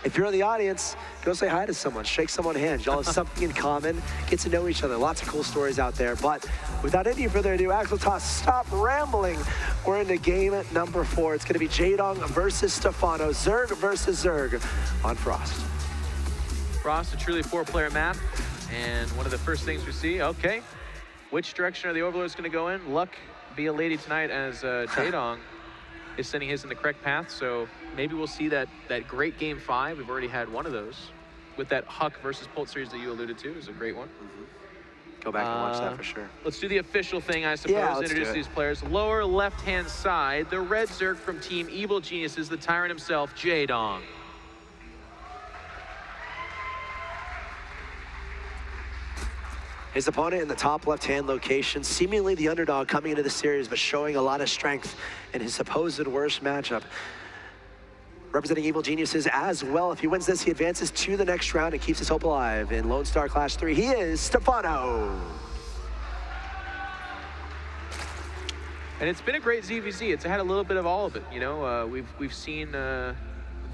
if you're in the audience, go say hi to someone, shake someone's hand. Y'all have something in common, get to know each other. Lots of cool stories out there. But without any further ado, Axel Toss, stop rambling. We're into game number 4. It's going to be Jaedong versus Stephano, Zerg versus Zerg on Frost. Frost, a truly 4-player map. And one of the first things we see, okay, which direction are the Overlords going to go in? Luck be a lady tonight as Jaedong is sending his in the correct path. So maybe we'll see that great game 5. We've already had one of those with that Huck versus Pult series that you alluded to. It was a great one. Go back and watch that for sure. Let's do the official thing, I suppose. Yeah, introduce these players. Lower left-hand side, the red Zerg from Team Evil Geniuses, the Tyrant himself, Jaedong. His opponent in the top left-hand location, seemingly the underdog coming into the series, but showing a lot of strength in his supposed worst matchup. Representing Evil Geniuses as well. If he wins this, he advances to the next round and keeps his hope alive. In Lone Star Clash 3, he is Stephano. And it's been a great ZvZ. It's had a little bit of all of it. You know, we've seen the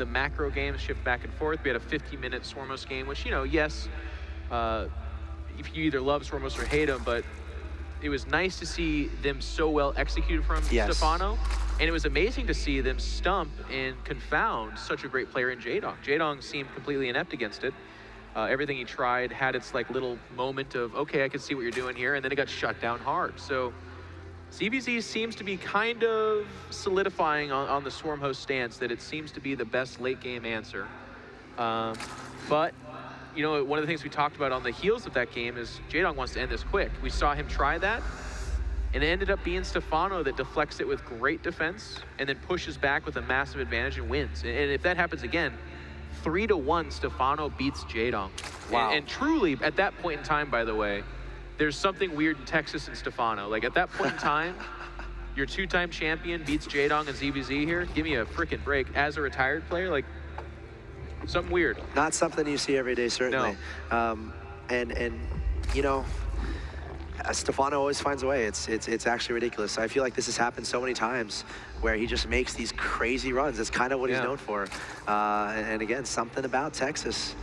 macro games shift back and forth. We had a 50-minute Swarmos game, which, you know, yes, if you either love Swarmos or hate him, but it was nice to see them so well executed from Stephano. And it was amazing to see them stump and confound such a great player in Jaedong. Jaedong seemed completely inept against it. Everything he tried had its like little moment of, okay, I can see what you're doing here, and then it got shut down hard. So ZvZ seems to be kind of solidifying on the Swarm host stance that it seems to be the best late game answer. But you know, one of the things we talked about on the heels of that game is Jaedong wants to end this quick. We saw him try that, and it ended up being Stephano that deflects it with great defense and then pushes back with a massive advantage and wins. And if that happens again, 3-1, Stephano beats Jaedong. Wow. And truly, at that point in time, by the way, there's something weird in Texas and Stephano. Like, at that point in time, your 2-time champion beats Jaedong and ZvZ here. Give me a freaking break. As a retired player, like, something weird. Not something you see every day, certainly. No. And you know, Stephano always finds a way. It's actually ridiculous. I feel like this has happened so many times where he just makes these crazy runs. It's kind of what he's known for. And again, something about Texas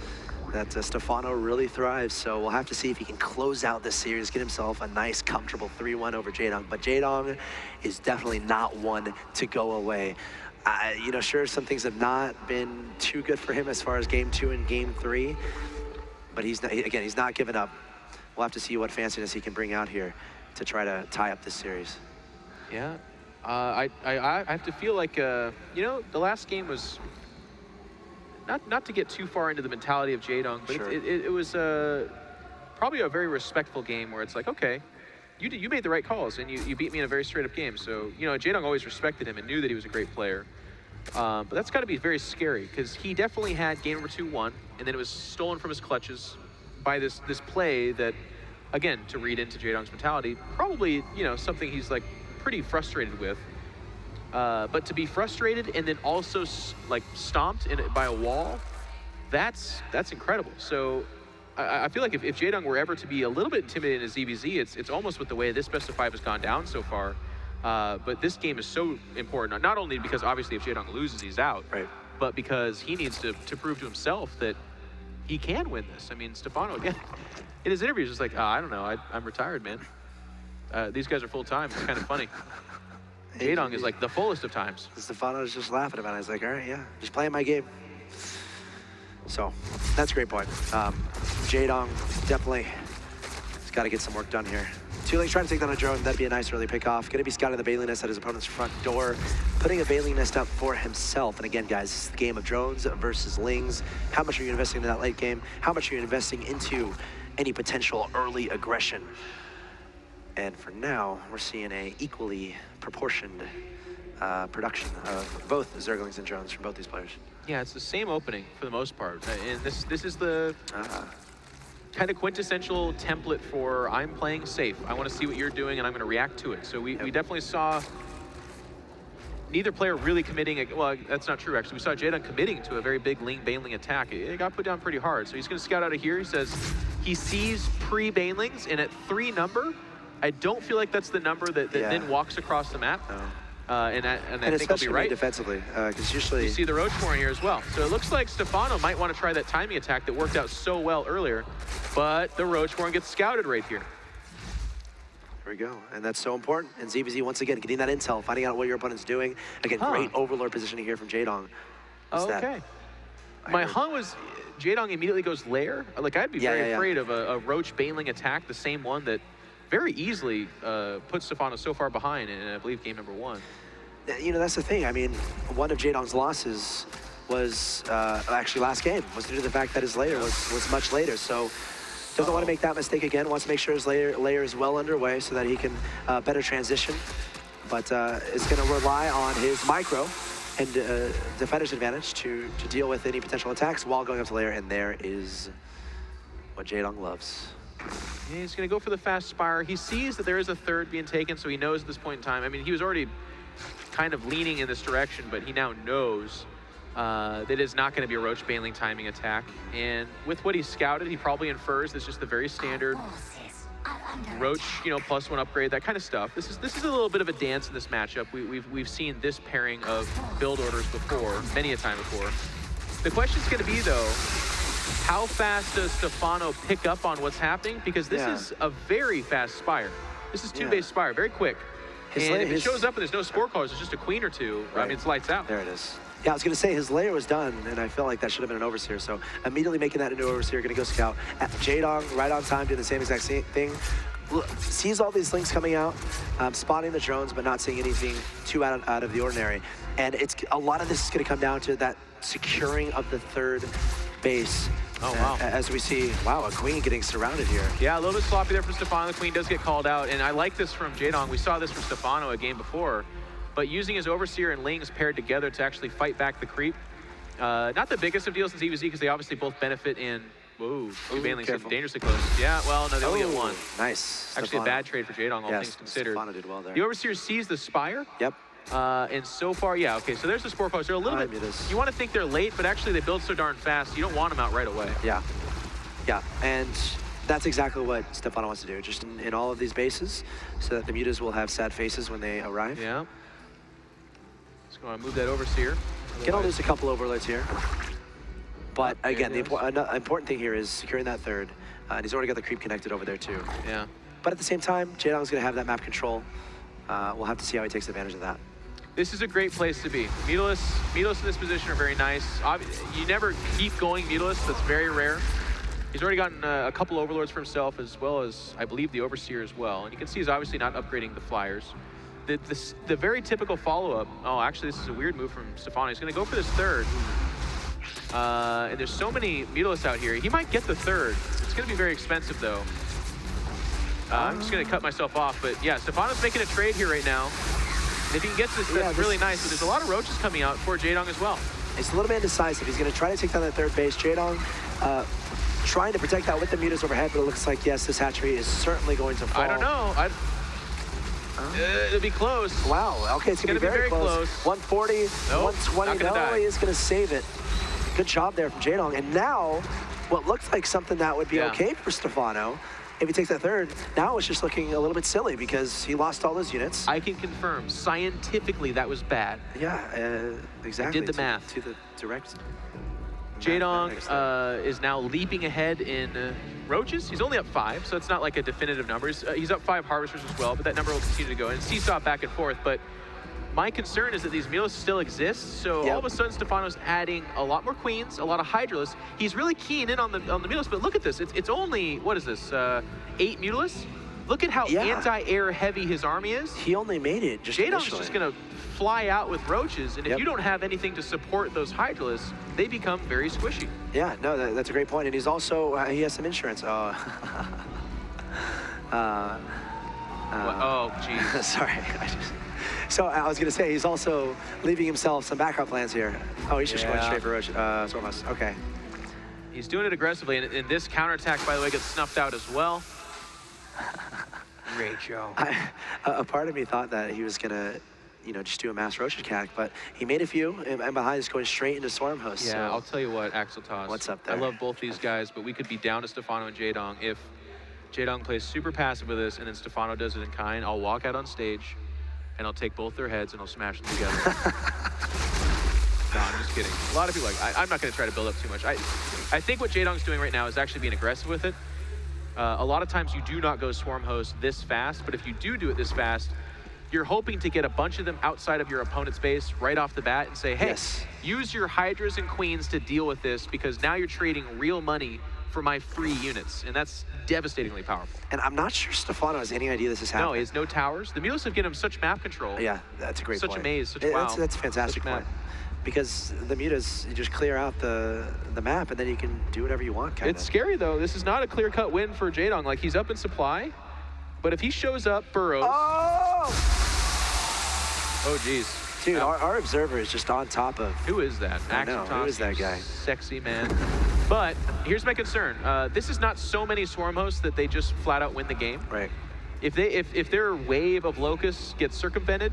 that Stephano really thrives. So we'll have to see if he can close out this series, get himself a nice, comfortable 3-1 over Jaedong. But Jaedong is definitely not one to go away. You know, sure, some things have not been too good for him as far as game 2 and game 3, but he's not giving up. We'll have to see what fanciness he can bring out here to try to tie up this series. Yeah, I have to feel like, you know, the last game was, not to get too far into the mentality of Jaedong, but sure. it was probably a very respectful game where it's like, okay, you made the right calls, and you beat me in a very straight-up game. So, you know, Jaedong always respected him and knew that he was a great player. But that's got to be very scary, because he definitely had game number 2-1, and then it was stolen from his clutches by this play that, again, to read into Jaedong's mentality, probably, you know, something he's, like, pretty frustrated with. But to be frustrated and then also, like, stomped by a wall, that's incredible. So I feel like if Jaedong were ever to be a little bit intimidated in ZvZ, it's almost with the way this best of 5 has gone down so far. But this game is so important, not only because obviously if Jaedong loses, he's out, right, but because he needs to prove to himself that he can win this. I mean, Stephano, again, in his interviews, just like, oh, I don't know, I'm retired, man. These guys are full-time. It's kind of funny. Jaedong is like the fullest of times. Stephano's just laughing about it. He's like, all right, yeah, just playing my game. So that's a great point. Jaedong definitely has got to get some work done here. 2 lanes trying to take down a drone. That'd be a nice early pickoff. Going to be scouting the Bailey nest at his opponent's front door, putting a Bailey nest up for himself. And again, guys, this is the game of drones versus lings. How much are you investing in that late game? How much are you investing into any potential early aggression? And for now, we're seeing a equally proportioned production of both Zerglings and drones from both these players. Yeah, it's the same opening for the most part. And this is the kind of quintessential template for I'm playing safe. I want to see what you're doing, and I'm going to react to it. So we definitely saw neither player really committing, well, that's not true, actually. We saw Jaedong committing to a very big Ling-Baneling attack. It got put down pretty hard. So he's going to scout out of here. He says he sees pre-Banelings, and at 3 number, I don't feel like that's the number that then walks across the map. No. and I think he'll be especially right. defensively, because usually... You see the Roach Warren here as well. So it looks like Stephano might want to try that timing attack that worked out so well earlier, but the Roach Warren gets scouted right here. There we go, and that's so important. And ZvZ, once again, getting that intel, finding out what your opponent's doing. Again, great overlord positioning here from Jaedong. Okay. My hunt was, Jaedong immediately goes lair. Like, I'd be very afraid of a Roach Baneling attack, the same one that very easily put Stephano so far behind in, I believe, game number 1. You know, that's the thing. I mean, one of Jaedong's losses was, actually last game, was due to the fact that his lair was much later. So doesn't want to make that mistake again, wants to make sure his lair is well underway so that he can better transition. But is going to rely on his micro and defender's advantage to deal with any potential attacks while going up to lair, and there is what Jaedong loves. Yeah, he's going to go for the fast spire. He sees that there is a third being taken, so he knows at this point in time. I mean, he was already kind of leaning in this direction, but he now knows that it's not going to be a Roach Baneling timing attack. And with what he scouted, he probably infers this is just the very standard Roach, you know, +1 upgrade, that kind of stuff. This is a little bit of a dance in this matchup. We've seen this pairing of build orders before, many a time before. The question's going to be, though, how fast does Stephano pick up on what's happening? Because this is a very fast spire. This is 2-base spire, very quick. And if it shows up and there's no spore colors, it's just a queen or two, I mean, it's lights out. There it is. Yeah, I was going to say his lair was done, and I felt like that should have been an overseer. So immediately making that into overseer, going to go scout. Jaedong, right on time, doing the same exact thing. Sees all these links coming out, spotting the drones, but not seeing anything too out of the ordinary. And it's a lot of this is going to come down to that securing of the third base. Oh, wow. As we see, wow, a queen getting surrounded here. Yeah, a little bit sloppy there from Stephano. The queen does get called out, and I like this from Jaedong. We saw this from Stephano a game before, but using his overseer and lings paired together to actually fight back the creep. Not the biggest of deals in ZvZ, because they obviously both benefit in... Whoa, two banelings getting dangerously close. Yeah, well, no, they only get one. Nice. Actually, Stephano. a bad trade for Jaedong, all things considered. Stephano did well there. The overseer sees the spire. Yep. And so far, yeah, okay, so there's the spore colors. They're a little bit... You want to think they're late, but actually they build so darn fast, you don't want them out right away. Yeah. Yeah, and that's exactly what Stephano wants to do, just in all of these bases, so that the mutas will have sad faces when they arrive. Yeah. Just going to move that overseer. Gonna lose a couple overlords here. But again, the important thing here is securing that third. And he's already got the creep connected over there too. Yeah. But at the same time, Jaedong's gonna have that map control. We'll have to see how he takes advantage of that. This is a great place to be. Mutalus in this position are very nice. You never keep going Mutalus, that's very rare. He's already gotten a couple overlords for himself, as well as, I believe, the overseer as well. And you can see he's obviously not upgrading the flyers. The very typical follow-up, oh, actually, this is a weird move from Stephano. He's gonna go for this third. And there's so many Mutalus out here. He might get the third. It's gonna be very expensive, though. I'm just gonna cut myself off, but yeah, Stephano's making a trade here right now. And if he can get this, that's really nice. But there's a lot of roaches coming out for Jaedong as well. It's a little bit indecisive. He's gonna try to take down that third base. Jaedong trying to protect that with the mutas overhead, but it looks like, yes, this hatchery is certainly going to fall. I don't know. It'll be close. Wow, okay, it's gonna be very close. 140, nope, 120, no, he is gonna save it. Good job there from Jaedong. And now, what looks like something that would be okay for Stephano, if he takes that third, now it's just looking a little bit silly because he lost all those units. I can confirm, scientifically, that was bad. Yeah, exactly. I did the math. To the direct. Jaedong is now leaping ahead in roaches. He's only up 5, so it's not like a definitive number. He's up 5 harvesters as well, but that number will continue to go. And seesaw back and forth, but my concern is that these Mutas still exist, so all of a sudden Stephano's adding a lot more queens, a lot of Hydralis. He's really keen in on the Mutas, but look at this. It's only, what is this, 8 Mutas? Look at how anti-air heavy his army is. He only made it just Jaedong's just gonna fly out with roaches, and if you don't have anything to support those Hydralis, they become very squishy. Yeah, no, that's a great point. And he's also, he has some insurance. Oh, geez. Sorry. So I was gonna say, he's also leaving himself some backup plans here. Oh, he's just going straight for Roach, Sormas, okay. He's doing it aggressively, and this counterattack, by the way, gets snuffed out as well. Great show. A part of me thought that he was gonna, just do a mass Roach attack, but he made a few, and behind is going straight into Swarm Host. Yeah, so. I'll tell you what, Axel Toss. What's up there? I love both these guys, but we could be down to Stephano and Jaedong. If Jaedong plays super passive with us, and then Stephano does it in kind, I'll walk out on stage, and I'll take both their heads and I'll smash them together. No, I'm just kidding. A lot of people I'm not going to try to build up too much. I think what Jaedong's doing right now is actually being aggressive with it. A lot of times you do not go swarm host this fast, but if you do it this fast, you're hoping to get a bunch of them outside of your opponent's base right off the bat and say, hey, use your Hydras and Queens to deal with this because now you're trading real money for my free units, and that's devastatingly powerful. And I'm not sure Stephano has any idea this is happening. No, he has no towers. The Mutas have given him such map control. Yeah, that's a great point. Such a maze, such a wow. That's a fantastic point. Because the Mutas, you just clear out the map, and then you can do whatever you want, kind of. It's scary, though. This is not a clear-cut win for Jaedong. Like, he's up in supply, but if he shows up, burrows. Oh, geez. Dude, our observer is just on top of... Who is that? I know, who is that guy? Sexy man. But here's my concern. This is not so many swarm hosts that they just flat out win the game. Right. If their wave of locusts gets circumvented,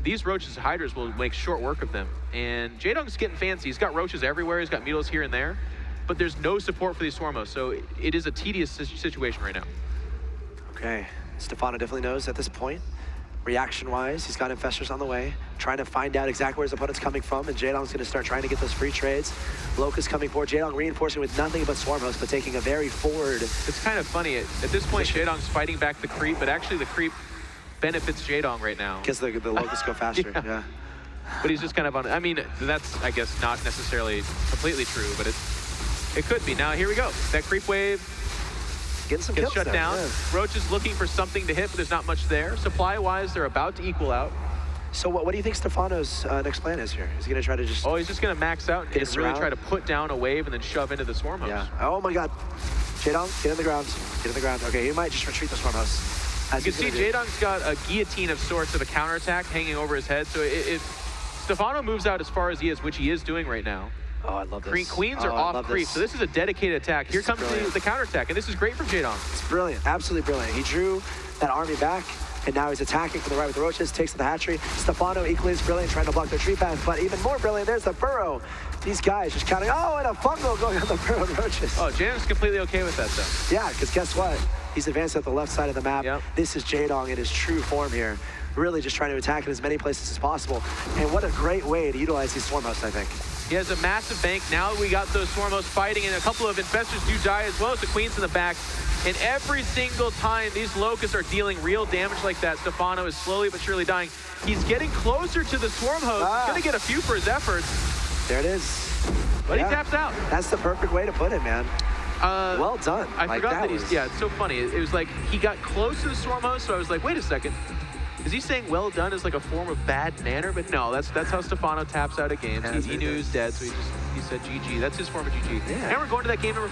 these Roaches and Hydras will make short work of them. And Jaedong's getting fancy. He's got Roaches everywhere. He's got Mutas here and there. But there's no support for these swarm hosts, so it is a tedious situation right now. Okay. Stephano definitely knows at this point. Reaction-wise, he's got Infestors on the way, trying to find out exactly where his opponent's coming from, and Jaedong's going to start trying to get those free trades. Locust coming forward, Jaedong reinforcing with nothing but swarm hosts, but taking a very forward... It's kind of funny. At this point, Jaedong's fighting back the creep, but actually the creep benefits Jaedong right now. Because the Locusts go faster, yeah. But he's just kind of on... I mean, that's, I guess, not necessarily completely true, but it could be. Now, here we go. That creep wave... Getting some gets kills shut down. Roach is looking for something to hit, but there's not much there. Supply-wise, they're about to equal out. So what do you think Stephano's next plan is here? Is he going to try to just... Oh, he's just going to max out and really try to put down a wave and then shove into the swarm host. Yeah. Oh my god. Jaedong, get in the ground. Get in the ground. Okay, he might just retreat the swarm host. You can see Jaedong's got a guillotine of sorts of a counterattack hanging over his head. So if Stephano moves out as far as he is, which he is doing right now, oh, I love this. Queens are off creep, so this is a dedicated attack. Here comes the counterattack, and this is great from Jaedong. It's brilliant, absolutely brilliant. He drew that army back, and now he's attacking from the right with the Roaches, takes to the hatchery. Stephano equally as brilliant, trying to block their tree path, but even more brilliant, there's the burrow. These guys just counting, oh, and a fungal going on the burrow Roaches. Oh, Jaedong's completely okay with that, though. Yeah, because guess what? He's advanced at the left side of the map. Yep. This is Jaedong in his true form here. Really just trying to attack in as many places as possible. And what a great way to utilize these swarm hosts, I think. He has a massive bank. Now we got those swarm hosts fighting, and a couple of Infestors do die, as well as the Queens in the back. And every single time these Locusts are dealing real damage like that, Stephano is slowly but surely dying. He's getting closer to the swarm host. He's going to get a few for his efforts. There it is. But he taps out. That's the perfect way to put it, man. Well done. I forgot that he's... Yeah, it's so funny. It was like he got close to the swarm host, so I was like, wait a second. Is he saying well done as like a form of bad manner? But no, that's how Stephano taps out of games. He knew he was dead, so he said GG. That's his form of GG. Yeah. And we're going to that game number